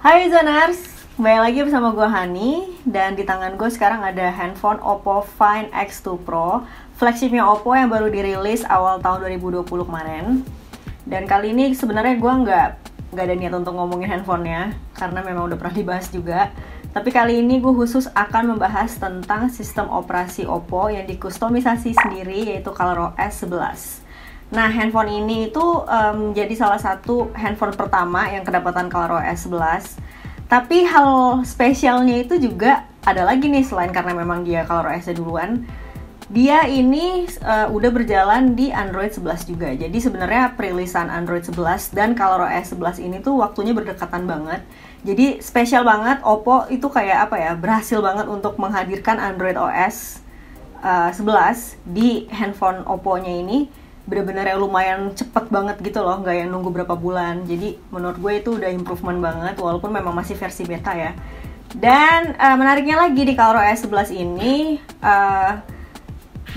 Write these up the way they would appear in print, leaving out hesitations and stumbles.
Hai Zoners, kembali lagi bersama gue Hani. Dan di tangan gue sekarang ada handphone Oppo Find X2 Pro, flagshipnya Oppo yang baru dirilis awal tahun 2020 kemarin. Dan kali ini sebenarnya gue nggak ada niat untuk ngomongin handphonenya, karena memang udah pernah dibahas juga. Tapi kali ini gue khusus akan membahas tentang sistem operasi Oppo yang dikustomisasi sendiri, yaitu ColorOS 11. Nah, handphone ini itu jadi salah satu handphone pertama yang kedapatan ColorOS 11. Tapi hal spesialnya itu juga ada lagi nih, selain karena memang dia ColorOS duluan. Dia ini udah berjalan di Android 11 juga. Jadi sebenarnya perilisan Android 11 dan ColorOS 11 ini tuh waktunya berdekatan banget. Jadi spesial banget, Oppo itu kayak apa ya, berhasil banget untuk menghadirkan Android OS 11 di handphone Oppo-nya ini. Bener-bener yang lumayan cepet banget gitu loh, nggak yang nunggu berapa bulan. Jadi menurut gue itu udah improvement banget, walaupun memang masih versi beta ya. Dan menariknya lagi di ColorOS 11 ini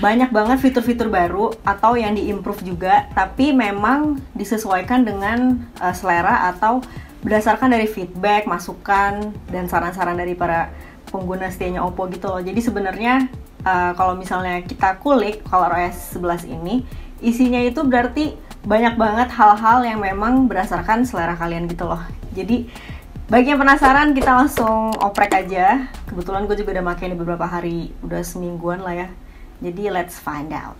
banyak banget fitur-fitur baru atau yang diimprove juga, tapi memang disesuaikan dengan selera atau berdasarkan dari feedback, masukan, dan saran-saran dari para pengguna setianya Oppo gitu loh. Jadi sebenarnya kalau misalnya kita kulik ColorOS 11 ini, isinya itu berarti banyak banget hal-hal yang memang berdasarkan selera kalian gitu loh. Jadi bagi yang penasaran, kita langsung oprek aja. Kebetulan gue juga udah pakai ini beberapa hari, udah semingguan lah ya. Jadi let's find out.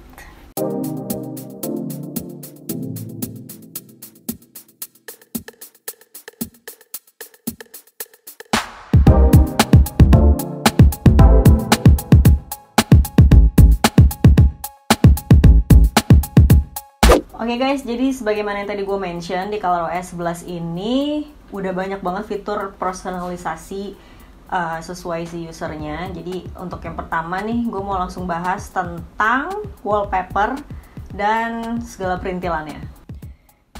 Oke guys, jadi sebagaimana yang tadi gue mention, di ColorOS 11 ini udah banyak banget fitur personalisasi sesuai si usernya. Jadi untuk yang pertama nih, gue mau langsung bahas tentang wallpaper dan segala perintilannya.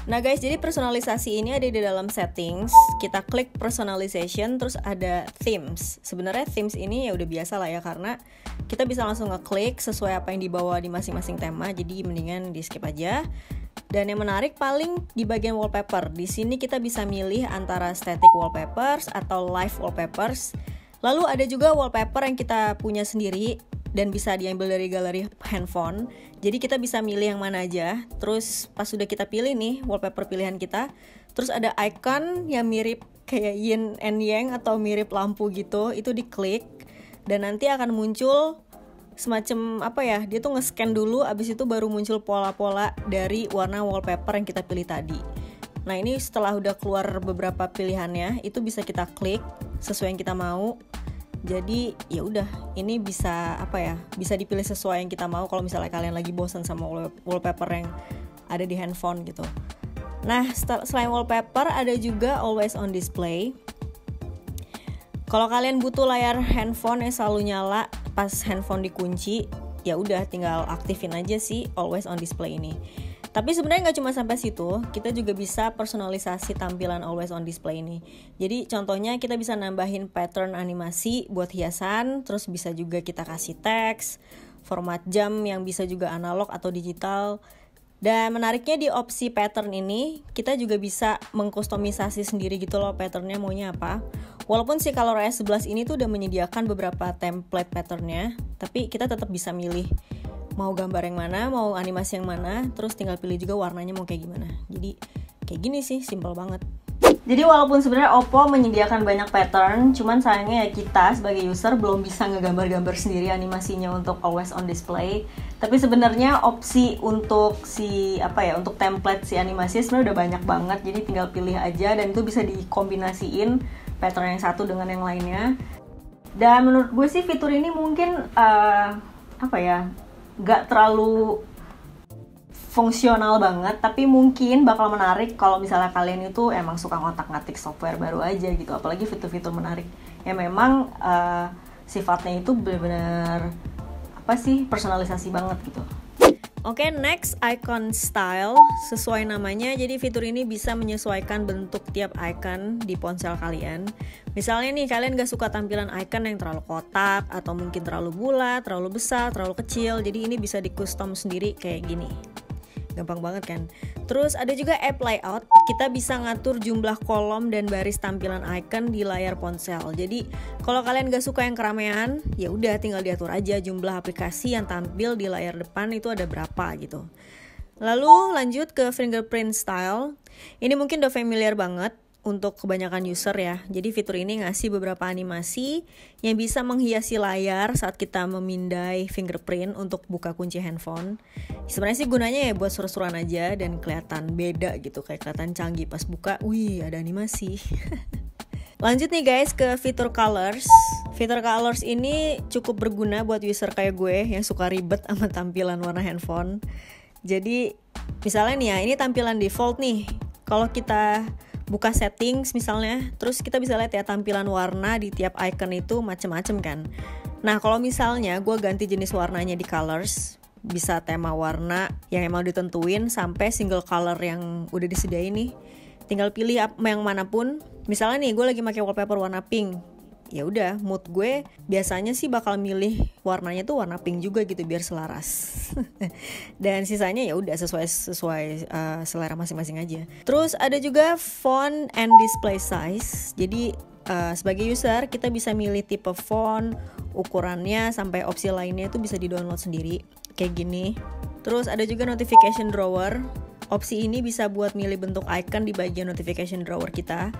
Nah guys, jadi personalisasi ini ada di dalam settings. Kita klik personalization, terus ada themes. Sebenarnya themes ini ya udah biasa lah ya, karena kita bisa langsung ngeklik sesuai apa yang dibawa di masing-masing tema. Jadi mendingan di skip aja. Dan yang menarik paling di bagian wallpaper. Di sini kita bisa milih antara static wallpapers atau live wallpapers. Lalu ada juga wallpaper yang kita punya sendiri dan bisa diambil dari galeri handphone. Jadi kita bisa milih yang mana aja. Terus pas sudah kita pilih nih wallpaper pilihan kita, terus ada icon yang mirip kayak yin and yang atau mirip lampu gitu. Itu diklik dan nanti akan muncul semacam apa ya, dia tuh nge-scan dulu, abis itu baru muncul pola-pola dari warna wallpaper yang kita pilih tadi. Nah ini setelah udah keluar beberapa pilihannya, itu bisa kita klik sesuai yang kita mau. Jadi ya udah, ini bisa apa ya, bisa dipilih sesuai yang kita mau kalau misalnya kalian lagi bosan sama wallpaper yang ada di handphone gitu. Nah selain wallpaper ada juga always on display. Kalau kalian butuh layar handphone yang selalu nyala pas handphone dikunci, ya udah tinggal aktifin aja sih always on display ini. Tapi sebenarnya nggak cuma sampai situ, kita juga bisa personalisasi tampilan always on display ini. Jadi contohnya kita bisa nambahin pattern animasi buat hiasan, terus bisa juga kita kasih teks, format jam yang bisa juga analog atau digital. Dan menariknya di opsi pattern ini, kita juga bisa mengkustomisasi sendiri gitu loh patternnya maunya apa. Walaupun si ColorOS 11 ini tuh udah menyediakan beberapa template patternnya, tapi kita tetap bisa milih mau gambar yang mana, mau animasi yang mana, terus tinggal pilih juga warnanya mau kayak gimana. Jadi kayak gini sih, simple banget. Jadi walaupun sebenarnya Oppo menyediakan banyak pattern, cuman sayangnya ya kita sebagai user belum bisa ngegambar-gambar sendiri animasinya untuk always on display. Tapi sebenarnya opsi untuk untuk template si animasi sebenarnya udah banyak banget. Jadi tinggal pilih aja dan itu bisa dikombinasiin pattern yang satu dengan yang lainnya. Dan menurut gue sih fitur ini mungkin nggak terlalu fungsional banget, tapi mungkin bakal menarik kalau misalnya kalian itu emang suka ngotak-ngatik software baru aja gitu, apalagi fitur-fitur menarik yang memang sifatnya itu benar-benar personalisasi banget gitu. Oke, next icon style. Sesuai namanya, jadi fitur ini bisa menyesuaikan bentuk tiap icon di ponsel kalian. Misalnya nih, kalian gak suka tampilan icon yang terlalu kotak, atau mungkin terlalu bulat, terlalu besar, terlalu kecil. Jadi ini bisa di custom sendiri kayak gini. gampang banget kan. Terus ada juga app layout, kita bisa ngatur jumlah kolom dan baris tampilan icon di layar ponsel. Jadi kalau kalian gak suka yang keramaian, ya udah tinggal diatur aja jumlah aplikasi yang tampil di layar depan itu ada berapa gitu. Lalu lanjut ke fingerprint style. Ini mungkin udah familiar banget untuk kebanyakan user ya. Jadi fitur ini ngasih beberapa animasi yang bisa menghiasi layar saat kita memindai fingerprint untuk buka kunci handphone. Sebenarnya sih gunanya ya buat seru-seruan aja dan kelihatan beda gitu, kayak kelihatan canggih pas buka. Wih, ada animasi. Lanjut nih guys ke fitur colors. Fitur colors ini cukup berguna buat user kayak gue yang suka ribet sama tampilan warna handphone. Jadi misalnya nih ya, ini tampilan default nih. Kalau kita buka settings misalnya, terus kita bisa lihat ya tampilan warna di tiap icon itu macem-macem kan. Nah kalau misalnya gue ganti jenis warnanya di colors, bisa tema warna yang emang ditentuin sampai single color yang udah disediain nih. Tinggal pilih yang manapun. Misalnya nih gue lagi pakai wallpaper warna pink, ya udah mood gue biasanya sih bakal milih warnanya tuh warna pink juga gitu biar selaras. Dan sisanya ya udah sesuai selera masing-masing aja. Terus ada juga font and display size. Jadi sebagai user kita bisa milih tipe font, ukurannya sampai opsi lainnya itu bisa di-download sendiri kayak gini. Terus ada juga notification drawer. Opsi ini bisa buat milih bentuk icon di bagian notification drawer kita.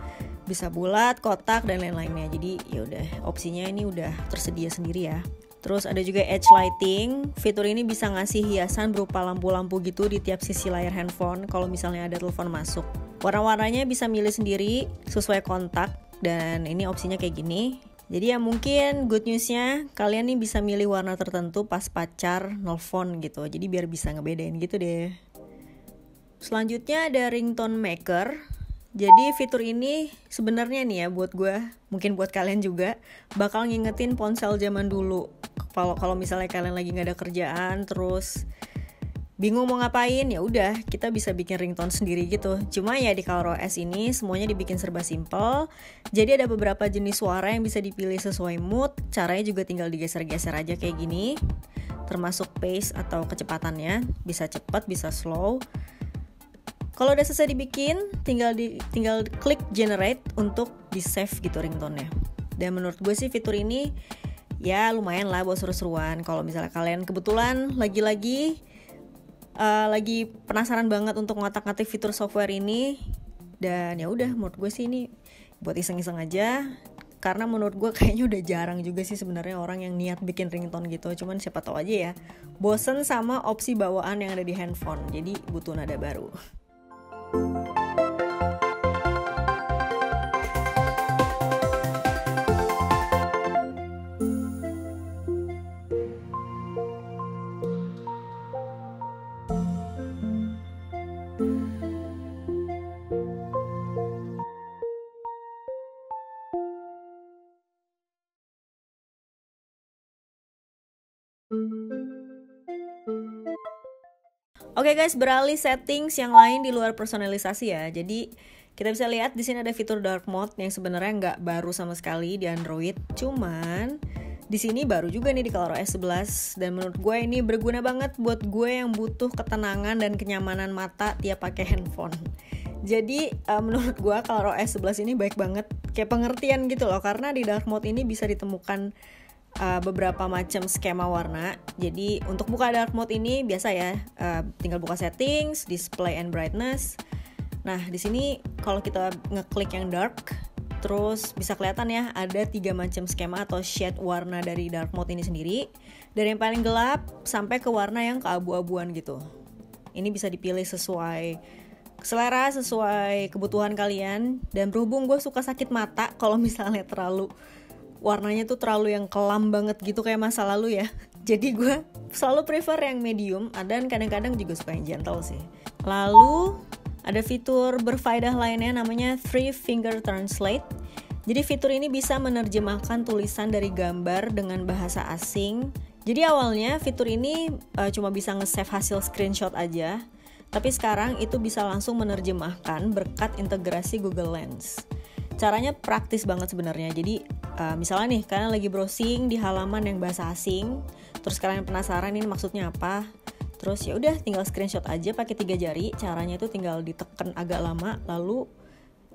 Bisa bulat, kotak, dan lain-lainnya. Jadi ya udah opsinya ini udah tersedia sendiri ya. Terus ada juga edge lighting. Fitur ini bisa ngasih hiasan berupa lampu-lampu gitu di tiap sisi layar handphone kalau misalnya ada telepon masuk. Warna-warnanya bisa milih sendiri sesuai kontak, dan ini opsinya kayak gini. Jadi ya mungkin good newsnya kalian nih bisa milih warna tertentu pas pacar nelfon gitu. Jadi biar bisa ngebedain gitu deh. Selanjutnya ada ringtone maker. Jadi fitur ini sebenarnya nih ya buat gue, mungkin buat kalian juga, bakal ngingetin ponsel zaman dulu. Kalau misalnya kalian lagi nggak ada kerjaan, terus bingung mau ngapain, ya udah kita bisa bikin ringtone sendiri gitu. Cuma ya di ColorOS ini semuanya dibikin serba simple. Jadi ada beberapa jenis suara yang bisa dipilih sesuai mood. Caranya juga tinggal digeser-geser aja kayak gini. Termasuk pace atau kecepatannya, bisa cepat, bisa slow. Kalau udah selesai dibikin, tinggal klik generate untuk di save gitu ringtone-nya. Dan menurut gue sih fitur ini ya lumayan lah buat seru-seruan. Kalau misalnya kalian kebetulan lagi penasaran banget untuk ngotak-ngatik fitur software ini, dan ya udah menurut gue sih ini buat iseng-iseng aja. Karena menurut gue kayaknya udah jarang juga sih sebenarnya orang yang niat bikin ringtone gitu. Cuman siapa tahu aja ya, bosen sama opsi bawaan yang ada di handphone. Jadi butuh nada baru. Oke guys, beralih settings yang lain di luar personalisasi ya. Jadi kita bisa lihat di sini ada fitur dark mode yang sebenarnya nggak baru sama sekali di Android. Cuman di sini baru juga nih di ColorOS 11, dan menurut gue ini berguna banget buat gue yang butuh ketenangan dan kenyamanan mata tiap pakai handphone. Jadi menurut gue ColorOS 11 ini baik banget, kayak pengertian gitu loh, karena di dark mode ini bisa ditemukan beberapa macam skema warna. Jadi untuk buka dark mode ini biasa ya, tinggal buka settings, display and brightness. Nah di sini kalau kita ngeklik yang dark, terus bisa kelihatan ya ada 3 macam skema atau shade warna dari dark mode ini sendiri, dari yang paling gelap sampai ke warna yang keabu-abuan gitu. Ini bisa dipilih sesuai selera, sesuai kebutuhan kalian. Dan berhubung gue suka sakit mata kalau misalnya warnanya tuh terlalu yang kelam banget gitu kayak masa lalu ya. Jadi gue selalu prefer yang medium, dan kadang-kadang juga suka yang gentle sih. Lalu ada fitur berfaedah lainnya namanya 3 Finger Translate. Jadi fitur ini bisa menerjemahkan tulisan dari gambar dengan bahasa asing. Jadi awalnya fitur ini cuma bisa nge-save hasil screenshot aja, tapi sekarang itu bisa langsung menerjemahkan berkat integrasi Google Lens. Caranya praktis banget sebenarnya. Jadi misalnya nih kalian lagi browsing di halaman yang bahasa asing, terus kalian penasaran ini maksudnya apa, Terus ya udah tinggal screenshot aja pakai 3 jari. Caranya itu tinggal ditekan agak lama, lalu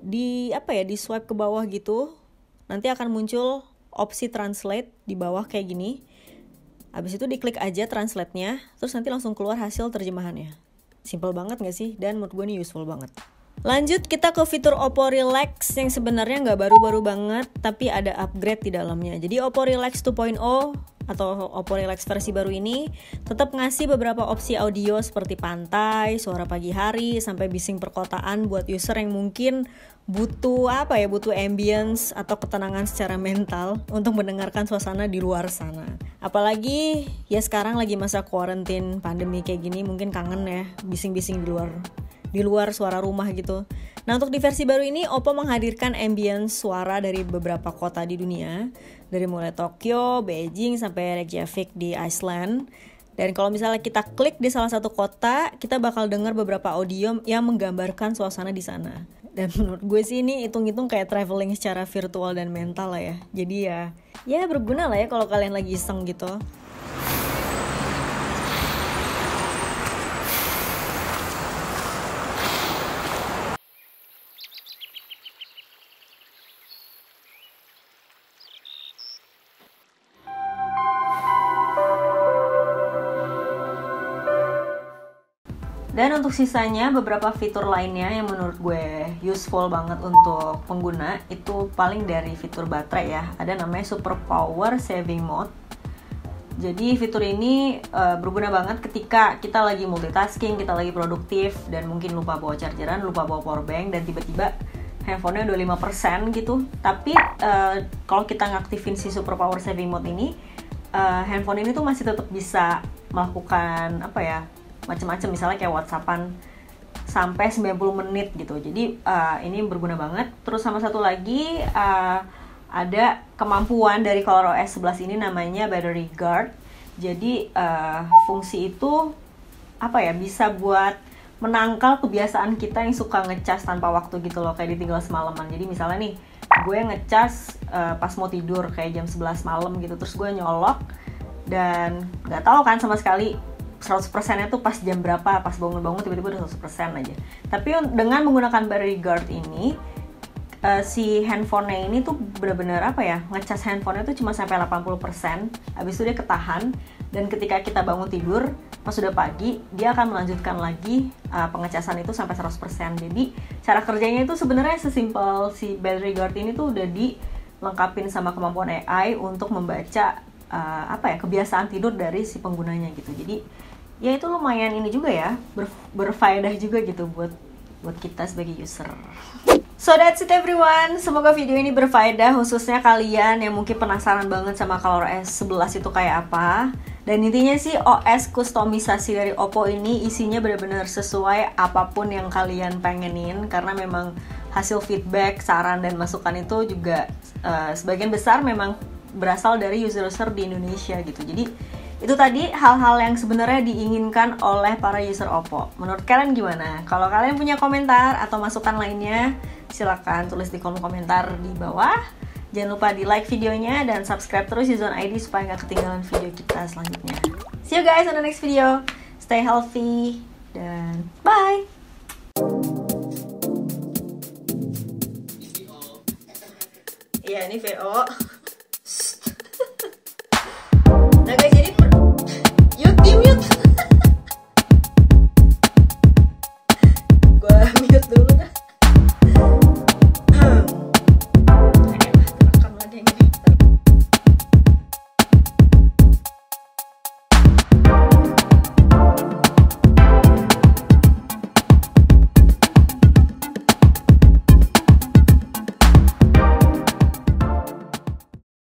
di swipe ke bawah gitu. Nanti akan muncul opsi translate di bawah kayak gini. Habis itu diklik aja translate-nya, terus nanti langsung keluar hasil terjemahannya. Simple banget gak sih? Dan menurut gue ini useful banget. Lanjut kita ke fitur Oppo Relax yang sebenarnya nggak baru-baru banget, tapi ada upgrade di dalamnya. Jadi Oppo Relax 2.0 atau Oppo Relax versi baru ini tetap ngasih beberapa opsi audio seperti pantai, suara pagi hari, sampai bising perkotaan buat user yang mungkin butuh ambience atau ketenangan secara mental untuk mendengarkan suasana di luar sana. Apalagi ya sekarang lagi masa quarantine pandemi kayak gini, mungkin kangen ya bising-bising di luar suara rumah gitu. Nah, untuk di versi baru ini Oppo menghadirkan ambience suara dari beberapa kota di dunia, dari mulai Tokyo, Beijing sampai Reykjavik di Iceland. Dan kalau misalnya kita klik di salah satu kota, kita bakal dengar beberapa audio yang menggambarkan suasana di sana. Dan menurut gue sih ini hitung-hitung kayak traveling secara virtual dan mental lah ya. Jadi ya berguna lah ya kalau kalian lagi iseng gitu. Dan untuk sisanya beberapa fitur lainnya yang menurut gue useful banget untuk pengguna itu paling dari fitur baterai ya. Ada namanya Super Power Saving Mode. Jadi fitur ini berguna banget ketika kita lagi multitasking, kita lagi produktif dan mungkin lupa bawa chargeran, lupa bawa power bank dan tiba-tiba handphonenya udah 5% gitu. Tapi kalau kita ngaktifin si Super Power Saving Mode ini, handphone ini tuh masih tetap bisa melakukan macam-macam, misalnya kayak WhatsAppan sampai 90 menit gitu. Jadi ini berguna banget. Terus sama satu lagi ada kemampuan dari ColorOS 11 ini namanya Battery Guard. Jadi fungsi itu bisa buat menangkal kebiasaan kita yang suka ngecas tanpa waktu gitu loh, kayak ditinggal semalaman. Jadi misalnya nih, gue ngecas pas mau tidur kayak jam 11 malam gitu, terus gue nyolok dan nggak tahu kan sama sekali 100%-nya tuh pas jam berapa, pas bangun-bangun tiba-tiba udah 100% aja. Tapi dengan menggunakan Battery Guard ini, si handphonenya ini tuh benar-benar ngecas handphonenya tuh cuma sampai 80%, habis itu dia ketahan, dan ketika kita bangun tidur, pas sudah pagi, dia akan melanjutkan lagi pengecasan itu sampai 100%. Jadi cara kerjanya itu sebenarnya sesimpel si Battery Guard ini tuh udah dilengkapin sama kemampuan AI untuk membaca kebiasaan tidur dari si penggunanya gitu. Jadi ya itu lumayan ini juga ya, berfaedah juga gitu buat kita sebagai user. So that's it everyone, semoga video ini berfaedah khususnya kalian yang mungkin penasaran banget sama ColorOS 11 itu kayak apa. Dan intinya sih OS kustomisasi dari Oppo ini isinya benar-benar sesuai apapun yang kalian pengenin, karena memang hasil feedback, saran dan masukan itu juga sebagian besar memang berasal dari user-user di Indonesia gitu. Jadi itu tadi hal-hal yang sebenarnya diinginkan oleh para user Oppo. Menurut kalian gimana? Kalau kalian punya komentar atau masukan lainnya, silakan tulis di kolom komentar di bawah. Jangan lupa di like videonya dan subscribe terus Yuzon ID supaya nggak ketinggalan video kita selanjutnya. See you guys on the next video. Stay healthy dan bye. Iya, ini VO.